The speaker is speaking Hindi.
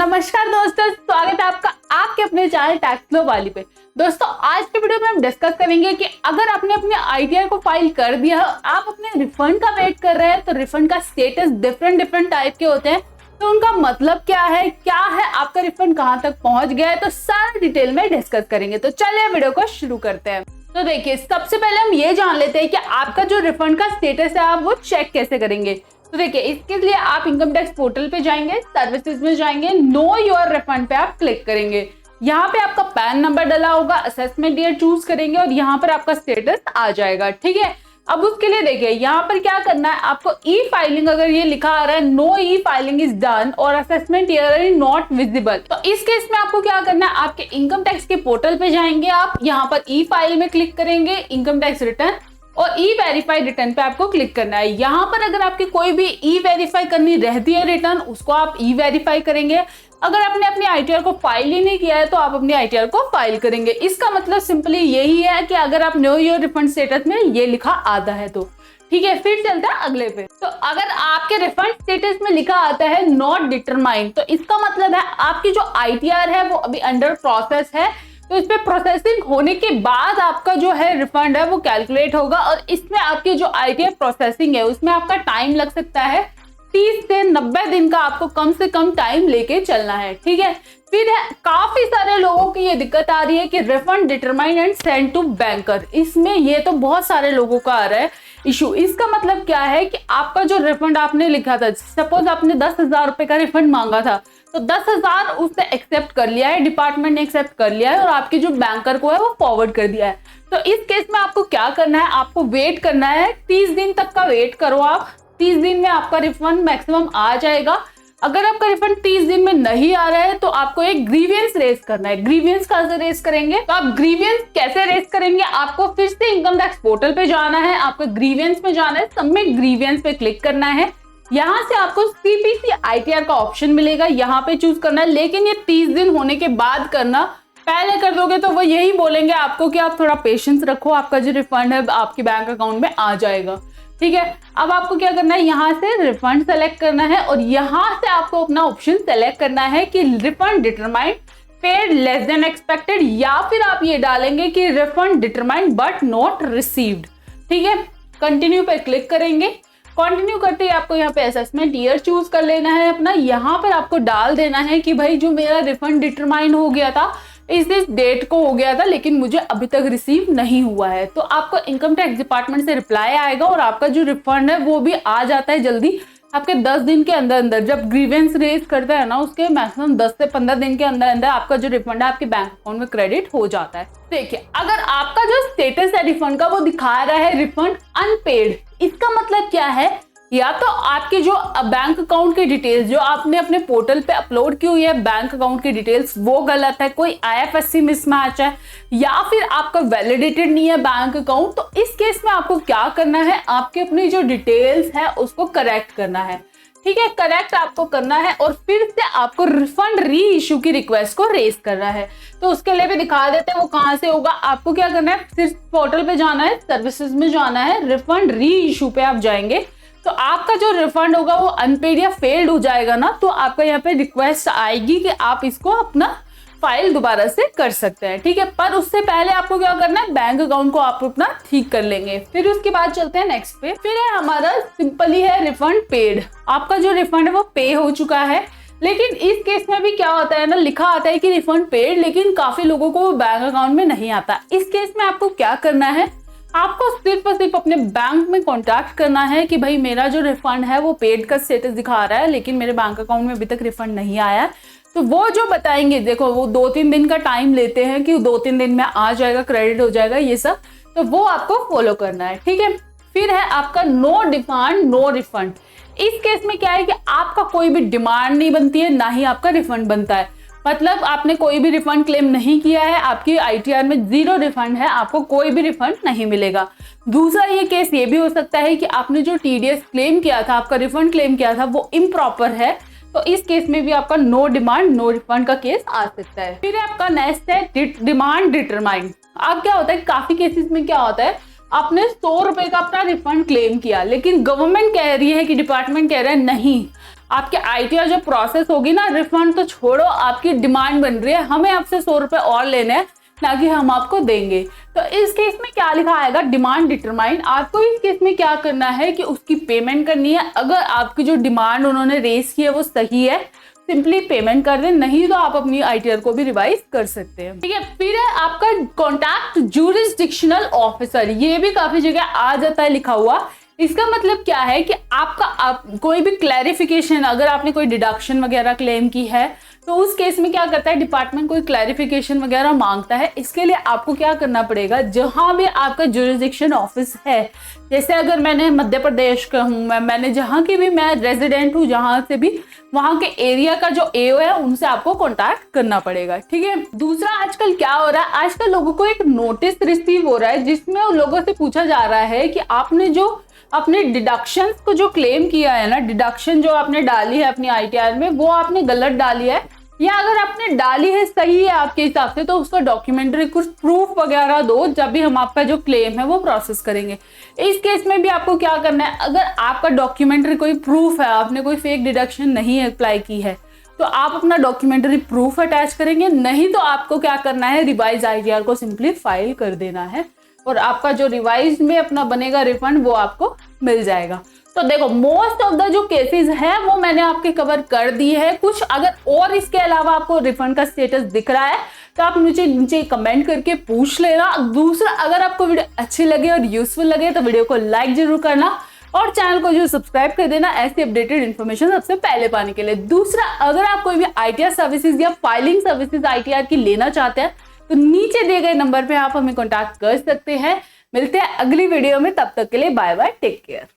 नमस्कार दोस्तों, स्वागत है आपका आपके अपने चैनल टैक्स ग्लो वाली पे। दोस्तों आज के वीडियो में हम डिस्कस करेंगे कि अगर आपने अपने आईटीआर को फाइल कर दिया है, आप अपने रिफंड का वेट कर रहे हैं, तो रिफंड का स्टेटस डिफरेंट टाइप के होते हैं, तो उनका मतलब क्या है आपका रिफंड कहाँ तक पहुंच गया है, तो सारा डिटेल में डिस्कस करेंगे। तो चलिए वीडियो को शुरू करते हैं। तो देखिए, सबसे पहले हम ये जान लेते हैं कि आपका जो रिफंड का स्टेटस है आप वो चेक कैसे करेंगे। तो देखिए, इसके लिए आप इनकम टैक्स पोर्टल पे जाएंगे, सर्विसेज में जाएंगे, नो योर रिफंड पे आप क्लिक करेंगे। यहाँ पे आपका पैन नंबर डला होगा, असेसमेंट ईयर चूज करेंगे और यहाँ पर आपका स्टेटस आ जाएगा। ठीक है, अब उसके लिए देखिए यहाँ पर क्या करना है, आपको ई फाइलिंग अगर ये लिखा आ रहा है no e filing is done और assessment year is not visible, तो इस केस में आपको क्या करना है, आपके इनकम टैक्स के पोर्टल पे जाएंगे, आप यहाँ पर ई फाइल में क्लिक करेंगे, इनकम टैक्स रिटर्न और ई वेरीफाइड रिटर्न पे आपको क्लिक करना है। यहाँ पर अगर आपकी कोई भी ई वेरीफाई करनी रहती है रिटर्न, उसको आप ई वेरीफाई करेंगे। अगर आपने अपनी आईटीआर को फाइल ही नहीं किया है तो आप अपनी आईटीआर को फाइल करेंगे। इसका मतलब सिंपली यही है कि अगर आप नो योर रिफंड स्टेटस में ये लिखा आता है तो ठीक है। फिर चलता है अगले पे। तो अगर आपके रिफंड स्टेटस में लिखा आता है नॉट डिटरमाइंड, तो इसका मतलब है आपकी जो आईटीआर है वो अभी अंडर प्रोसेस है, तो इस पे प्रोसेसिंग होने के बाद आपका जो है रिफंड है वो कैलकुलेट होगा और इसमें आपकी जो आईटीआर प्रोसेसिंग है उसमें आपका टाइम लग सकता है 30 से 90 दिन का, आपको कम से कम टाइम लेके चलना है। ठीक है, फिर है काफी सारे लोगों की ये दिक्कत आ रही है कि refund determine and send to banker, इसमें ये तो बहुत सारे लोगों का आ रहा है इशू। इसका मतलब क्या है कि आपका जो रिफंड आपने लिखा था, सपोज आपने 10,000 रुपए का रिफंड मांगा था, तो 10,000 उसने एक्सेप्ट कर लिया है, डिपार्टमेंट ने एक्सेप्ट कर लिया है और आपके जो बैंकर को है वो फॉरवर्ड कर दिया है। तो इस केस में आपको क्या करना है, आपको वेट करना है 30 दिन तक का वेट करो आप। 30 दिन में आपका रिफंड मैक्सिमम आ जाएगा। अगर आपका रिफंड 30 दिन में नहीं आ रहा है तो आपको एक ग्रीवियंस रेज करना है। ग्रीवियंस कैसे रेज करेंगे, तो आप ग्रीवियंस कैसे रेज करेंगे, आपको फिर से इनकम टैक्स पोर्टल पे जाना है, आपको ग्रीवियंस में जाना है, सबमिट ग्रीवियंस पे क्लिक करना है। यहाँ से आपको सीपीसी आईटीआर का ऑप्शन मिलेगा, यहाँ पे चूज करना है, लेकिन ये 30 दिन होने के बाद करना। पहले कर दोगे तो वो यही बोलेंगे आपको कि आप थोड़ा पेशेंस रखो, आपका जो रिफंड है आपके बैंक अकाउंट में आ जाएगा। ठीक है, अब आपको क्या करना है, यहाँ से रिफंड सेलेक्ट करना है और यहाँ से आपको अपना ऑप्शन सेलेक्ट करना है कि refund determined paid less than expected, या फिर आप ये डालेंगे कि refund determined but not received. ठीक है, कंटिन्यू पे क्लिक करेंगे। कंटिन्यू करते ही आपको यहाँ पे असेसमेंट ईयर चूज कर लेना है अपना। यहाँ पर आपको डाल देना है कि भाई जो मेरा रिफंड डिटरमाइन हो गया था इस डेट को हो गया था, लेकिन मुझे अभी तक रिसीव नहीं हुआ है। तो आपको इनकम टैक्स डिपार्टमेंट से रिप्लाई आएगा और आपका जो रिफंड है वो भी आ जाता है जल्दी, आपके 10 दिन के अंदर अंदर। जब ग्रीवेंस रेज करता है ना, उसके मैक्सिमम 10 से 15 दिन के अंदर अंदर आपका जो रिफंड है आपके बैंक अकाउंट में क्रेडिट हो जाता है। देखिए, अगर आपका जो स्टेटस है रिफंड का वो दिखा रहा है रिफंड अनपेड, इसका मतलब क्या है, या तो आपके जो बैंक अकाउंट की डिटेल्स जो आपने अपने पोर्टल पे अपलोड की हुई है बैंक अकाउंट की डिटेल्स वो गलत है, कोई आईएफएससी मिसमैच है, या फिर आपका वैलिडेटेड नहीं है बैंक अकाउंट। तो इस केस में आपको क्या करना है, आपके अपनी जो डिटेल्स है उसको करेक्ट करना है। ठीक है, करेक्ट आपको करना है और फिर से आपको रिफंड री इशू की रिक्वेस्ट को रेज करना है। तो उसके लिए भी दिखा देते हैं वो कहाँ से होगा। आपको क्या करना है, सिर्फ पोर्टल पे जाना है, सर्विसेज में जाना है, रिफंड री इशू पे आप जाएंगे, तो आपका जो रिफंड होगा वो अनपेड या फेल्ड हो जाएगा ना, तो आपका यहाँ पे रिक्वेस्ट आएगी कि आप इसको अपना फाइल दोबारा से कर सकते हैं। ठीक है, पर उससे पहले आपको क्या करना है, बैंक अकाउंट को आप अपना ठीक कर लेंगे। फिर उसके बाद चलते हैं नेक्स्ट पे। फिर है हमारा सिंपली है रिफंड पेड। आपका जो रिफंड है वो पे हो चुका है, लेकिन इस केस में भी क्या होता है ना, लिखा आता है कि रिफंड पेड, लेकिन काफी लोगों को वो बैंक अकाउंट में नहीं आता। इस केस में आपको क्या करना है, आपको सिर्फ और सिर्फ अपने बैंक में कांटेक्ट करना है कि भाई मेरा जो रिफंड है वो पेड का स्टेटस दिखा रहा है, लेकिन मेरे बैंक अकाउंट में अभी तक रिफंड नहीं आया। तो वो जो बताएंगे, देखो वो 2-3 दिन का टाइम लेते हैं कि 2-3 दिन में आ जाएगा, क्रेडिट हो जाएगा ये सब, तो वो आपको फॉलो करना है। ठीक है, फिर है आपका नो डिमांड नो रिफंड। इस केस में क्या है कि आपका कोई भी डिमांड नहीं बनती है, ना ही आपका रिफंड बनता है। मतलब आपने कोई भी रिफंड क्लेम नहीं किया है, आपकी आईटीआर में 0 रिफंड है, आपको कोई भी रिफंड नहीं मिलेगा। दूसरा ये केस ये भी हो सकता है कि आपने जो टीडीएस क्लेम किया था, आपका रिफंड क्लेम किया था वो इम्प्रॉपर है, तो इस केस में भी आपका नो डिमांड नो रिफंड का केस आ सकता है। फिर आपका नेक्स्ट है डिमांड डिटरमाइन। अब क्या होता है, काफी केसेस में क्या होता है, आपने 100 रुपए का अपना रिफंड क्लेम किया, लेकिन गवर्नमेंट कह रही है कि डिपार्टमेंट कह रहा है नहीं, आपके आईटीआर जो प्रोसेस होगी ना, रिफंड तो छोड़ो, आपकी डिमांड बन रही है हमें आपसे 100 रुपए और लेने हैं, ना कि हम आपको देंगे। तो इस केस में क्या लिखा आएगा, डिमांड डिटरमाइन। आपको इस केस में क्या करना है कि उसकी पेमेंट करनी है। अगर आपकी जो डिमांड उन्होंने रेज की है वो सही है, सिंपली पेमेंट कर दें, नहीं तो आप अपनी आईटीआर को भी रिवाइज कर सकते हैं। ठीक है, फिर है आपका कॉन्टैक्ट ज्यूरिसडिक्शनल ऑफिसर। ये भी काफी जगह आ जाता है लिखा हुआ। इसका मतलब क्या है कि आप कोई भी क्लैरिफिकेशन, अगर आपने कोई डिडक्शन वगैरह क्लेम की है तो उस केस में क्या करता है डिपार्टमेंट, कोई क्लैरिफिकेशन वगैरह मांगता है। इसके लिए आपको क्या करना पड़ेगा, जहां भी आपका ज्यूरिसडिक्शन ऑफिस है, जैसे अगर मैंने मध्य प्रदेश का हूँ, मैंने जहां की भी मैं रेजिडेंट हूँ, जहां से भी वहां के एरिया का जो एओ है उनसे आपको कॉन्टैक्ट करना पड़ेगा। ठीक है, दूसरा आजकल क्या हो रहा है, आजकल लोगों को एक नोटिस रिसीव हो रहा है जिसमें लोगों से पूछा जा रहा है कि आपने जो अपने डिडक्शन को जो क्लेम किया है ना, डिडक्शन जो आपने डाली है अपनी आईटीआर में, वो आपने गलत डाली है, या अगर आपने डाली है सही है आपके हिसाब से, तो उसका डॉक्यूमेंट्री कुछ प्रूफ वगैरह दो, जब भी हम आपका जो क्लेम है वो प्रोसेस करेंगे। इस केस में भी आपको क्या करना है, अगर आपका डॉक्यूमेंट्री कोई प्रूफ है, आपने कोई फेक डिडक्शन नहीं अप्लाई की है, तो आप अपना डॉक्यूमेंट्री प्रूफ अटैच करेंगे, नहीं तो आपको क्या करना है, रिवाइज आईटीआर को सिंपली फाइल कर देना है और आपका जो रिवाइज में अपना बनेगा रिफंड वो आपको मिल जाएगा। तो देखो, मोस्ट ऑफ द जो केसेस है वो मैंने आपके कवर कर दी है। कुछ अगर और इसके अलावा आपको रिफंड का स्टेटस दिख रहा है तो आप मुझे नीचे कमेंट करके पूछ लेना। दूसरा, अगर आपको वीडियो अच्छी लगे और यूजफुल लगे तो वीडियो को लाइक जरूर करना और चैनल को जो सब्सक्राइब कर देना ऐसी अपडेटेड इन्फॉर्मेशन सबसे पहले पाने के लिए। दूसरा, अगर आप कोई भी आईटीआर सर्विसेज या फाइलिंग सर्विसेज आईटीआर की लेना चाहते हैं तो नीचे दिए गए नंबर पे आप हमें कॉन्टैक्ट कर सकते हैं। मिलते हैं अगली वीडियो में, तब तक के लिए बाय बाय, टेक केयर।